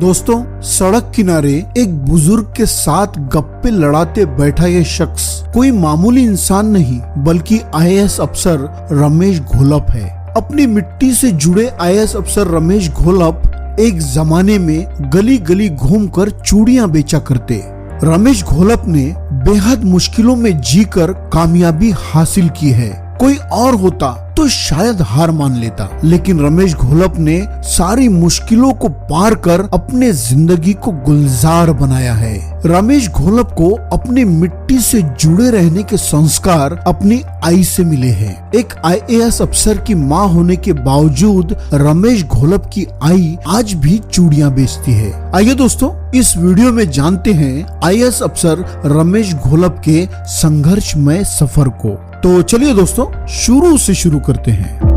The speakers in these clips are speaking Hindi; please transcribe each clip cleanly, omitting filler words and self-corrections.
दोस्तों, सड़क किनारे एक बुजुर्ग के साथ गप्पे लड़ाते बैठा ये शख्स कोई मामूली इंसान नहीं बल्कि आईएएस अफसर रमेश घोलप है। अपनी मिट्टी से जुड़े आईएएस अफसर रमेश घोलप एक जमाने में गली गली घूमकर चूड़ियां बेचा करते। रमेश घोलप ने बेहद मुश्किलों में जीकर कामयाबी हासिल की है। कोई और होता तो शायद हार मान लेता, लेकिन रमेश घोलप ने सारी मुश्किलों को पार कर अपने जिंदगी को गुलजार बनाया है। रमेश घोलप को अपनी मिट्टी से जुड़े रहने के संस्कार अपनी आई से मिले हैं। एक आईएएस अफसर की मां होने के बावजूद रमेश घोलप की आई आज भी चूड़ियां बेचती है। आइए दोस्तों, इस वीडियो में जानते हैं आईएएस अफसर रमेश घोलप के संघर्षमय सफर को। तो चलिए दोस्तों, शुरू से शुरू करते हैं।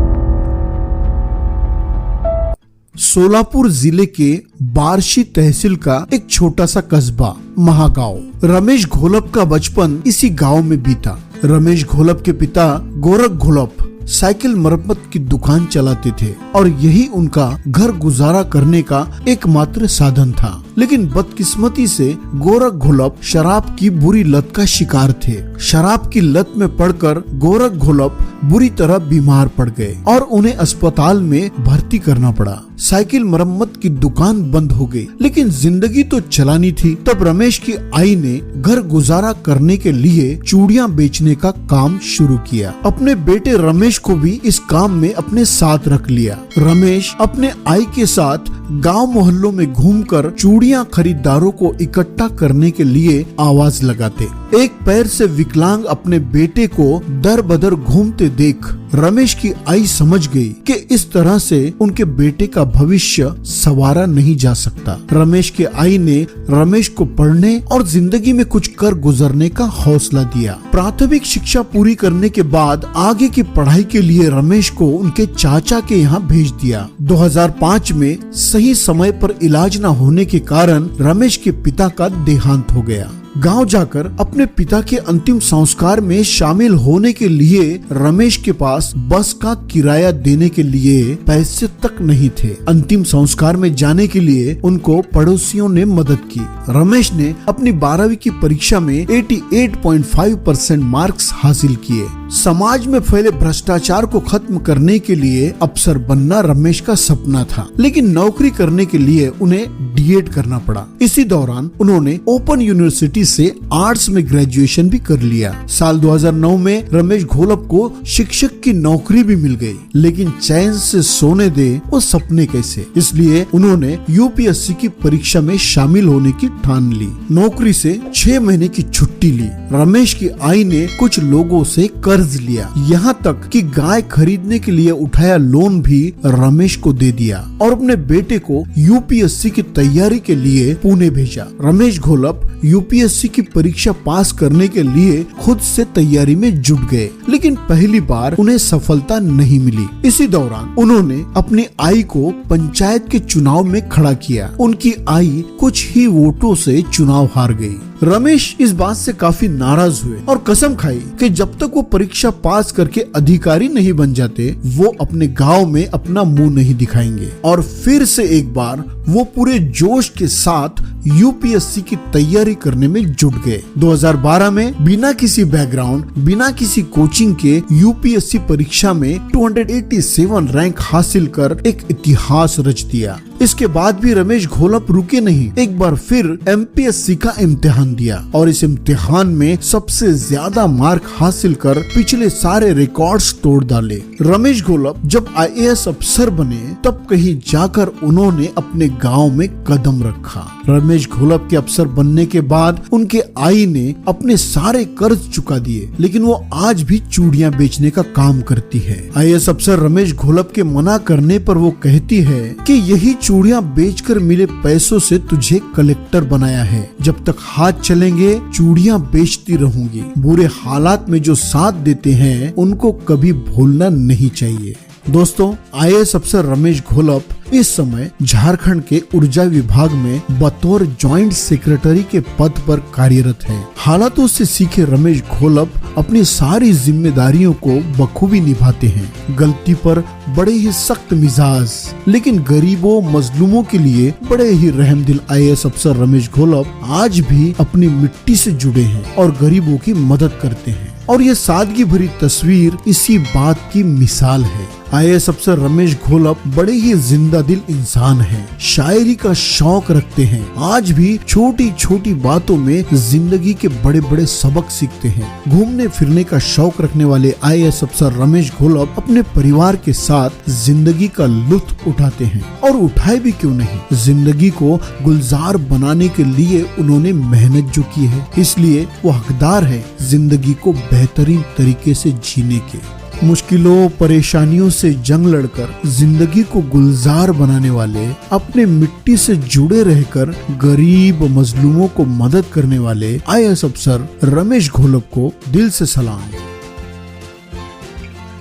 सोलापुर जिले के बार्शी तहसील का एक छोटा सा कस्बा महागांव। रमेश घोलप का बचपन इसी गांव में बीता। रमेश घोलप के पिता गोरख घोलप साइकिल मरम्मत की दुकान चलाते थे और यही उनका घर गुजारा करने का एकमात्र साधन था। लेकिन बदकिस्मती से गोरख घोलप शराब की बुरी लत का शिकार थे। शराब की लत में पड़कर गोरख घोलप बुरी तरह बीमार पड़ गए और उन्हें अस्पताल में भर्ती करना पड़ा। साइकिल मरम्मत की दुकान बंद हो गई, लेकिन जिंदगी तो चलानी थी। तब रमेश की आई ने घर गुजारा करने के लिए चूड़ियां बेचने का काम शुरू किया। अपने बेटे रमेश को भी इस काम में अपने साथ रख लिया। रमेश अपने आई के साथ गांव मोहल्लों में घूमकर चूड़ियां खरीदारों को इकट्ठा करने के लिए आवाज लगाते। एक पैर से विकलांग अपने बेटे को दर बदर घूमते देख रमेश की आई समझ गई कि इस तरह से उनके बेटे का भविष्य संवारा नहीं जा सकता। रमेश के आई ने रमेश को पढ़ने और जिंदगी में कुछ कर गुजरने का हौसला दिया। प्राथमिक शिक्षा पूरी करने के बाद आगे की पढ़ाई के लिए रमेश को उनके चाचा के यहाँ भेज दिया। 2005 में सही समय पर इलाज न होने के कारण रमेश के पिता का देहांत हो गया। गांव जाकर अपने पिता के अंतिम संस्कार में शामिल होने के लिए रमेश के पास बस का किराया देने के लिए पैसे तक नहीं थे। अंतिम संस्कार में जाने के लिए उनको पड़ोसियों ने मदद की। रमेश ने अपनी 12वीं की परीक्षा में 88.5% मार्क्स हासिल किए। समाज में फैले भ्रष्टाचार को खत्म करने के लिए अफसर बनना रमेश का सपना था, लेकिन नौकरी करने के लिए उन्हें डीएड करना पड़ा। इसी दौरान उन्होंने ओपन यूनिवर्सिटी से आर्ट्स में ग्रेजुएशन भी कर लिया। साल 2009 में रमेश घोलप को शिक्षक की नौकरी भी मिल गई, लेकिन चैन से सोने दे वो सपने कैसे, इसलिए उन्होंने यूपीएससी की परीक्षा में शामिल होने की ठान ली। नौकरी से 6 महीने की छुट्टी ली। रमेश की आई ने कुछ लोगों से कर्ज लिया, यहाँ तक कि गाय खरीदने के लिए उठाया लोन भी रमेश को दे दिया और अपने बेटे को यूपीएससी की तैयारी के लिए पुणे भेजा। रमेश घोलप यूपीएससी की परीक्षा पास करने के लिए खुद से तैयारी में जुट गए, लेकिन पहली बार उन्हें सफलता नहीं मिली। इसी दौरान उन्होंने अपनी आई को पंचायत के चुनाव में खड़ा किया। उनकी आई कुछ ही वोटों से चुनाव हार गई। रमेश इस बात से काफी नाराज हुए और कसम खाई कि जब तक वो परीक्षा पास करके अधिकारी नहीं बन जाते वो अपने गांव में अपना मुंह नहीं दिखाएंगे। और फिर से एक बार वो पूरे जोश के साथ यूपीएससी की तैयारी करने में जुट गए। 2012 में बिना किसी बैकग्राउंड, बिना किसी कोचिंग के यूपीएससी परीक्षा में 287 रैंक हासिल कर एक इतिहास रच दिया। इसके बाद भी रमेश घोलप रुके नहीं। एक बार फिर एमपीएससी का इम्तिहान दिया और इस इम्तिहान में सबसे ज्यादा मार्क हासिल कर पिछले सारे रिकॉर्ड्स तोड़ डाले। रमेश घोलप जब आईएएस अफसर बने तब कहीं जाकर उन्होंने अपने गांव में कदम रखा। रमेश घोलप के अफसर बनने के बाद उनके आई ने अपने सारे कर्ज चुका दिए, लेकिन वो आज भी चूड़ियां बेचने का काम करती है। आईएएस अफसर रमेश घोलप के मना करने पर वो कहती है कि यही चूड़ियां बेचकर मिले पैसों से तुझे कलेक्टर बनाया है। जब तक हाथ चलेंगे चूड़ियां बेचती रहूंगी। बुरे हालात में जो साथ देते हैं उनको कभी भूलना नहीं चाहिए। दोस्तों, आईएएस अफसर रमेश घोलप इस समय झारखंड के ऊर्जा विभाग में बतौर जॉइंट सेक्रेटरी के पद पर कार्यरत है। हालातों से सीखे रमेश घोलप अपनी सारी जिम्मेदारियों को बखूबी निभाते हैं। गलती पर बड़े ही सख्त मिजाज लेकिन गरीबों मजलूमों के लिए बड़े ही रहमदिल IAS अफसर रमेश घोलप आज भी अपनी मिट्टी से जुड़े हैं और गरीबों की मदद करते हैं। और ये सादगी भरी तस्वीर इसी बात की मिसाल है। IAS अफसर रमेश घोलप बड़े ही जिंदा दिल इंसान हैं। शायरी का शौक रखते हैं। आज भी छोटी छोटी बातों में जिंदगी के बड़े बड़े सबक सीखते हैं। घूमने फिरने का शौक रखने वाले IAS अफसर रमेश घोलप अपने परिवार के साथ जिंदगी का लुत्फ उठाते हैं। और उठाए भी क्यों नहीं, जिंदगी को गुलजार बनाने के लिए उन्होंने मेहनत जो की है, इसलिए वो हकदार है जिंदगी को बेहतरीन तरीके से जीने के। मुश्किलों परेशानियों से जंग लड़कर जिंदगी को गुलजार बनाने वाले, अपने मिट्टी से जुड़े रहकर गरीब मजलूमों को मदद करने वाले IAS अफसर रमेश घोलप को दिल से सलाम।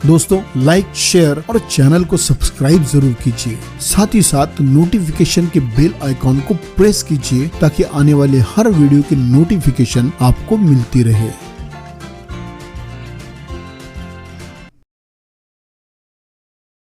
दोस्तों, लाइक शेयर और चैनल को सब्सक्राइब जरूर कीजिए। साथ ही साथ नोटिफिकेशन के बेल आइकॉन को प्रेस कीजिए ताकि आने वाले हर वीडियो की नोटिफिकेशन आपको मिलती रहे।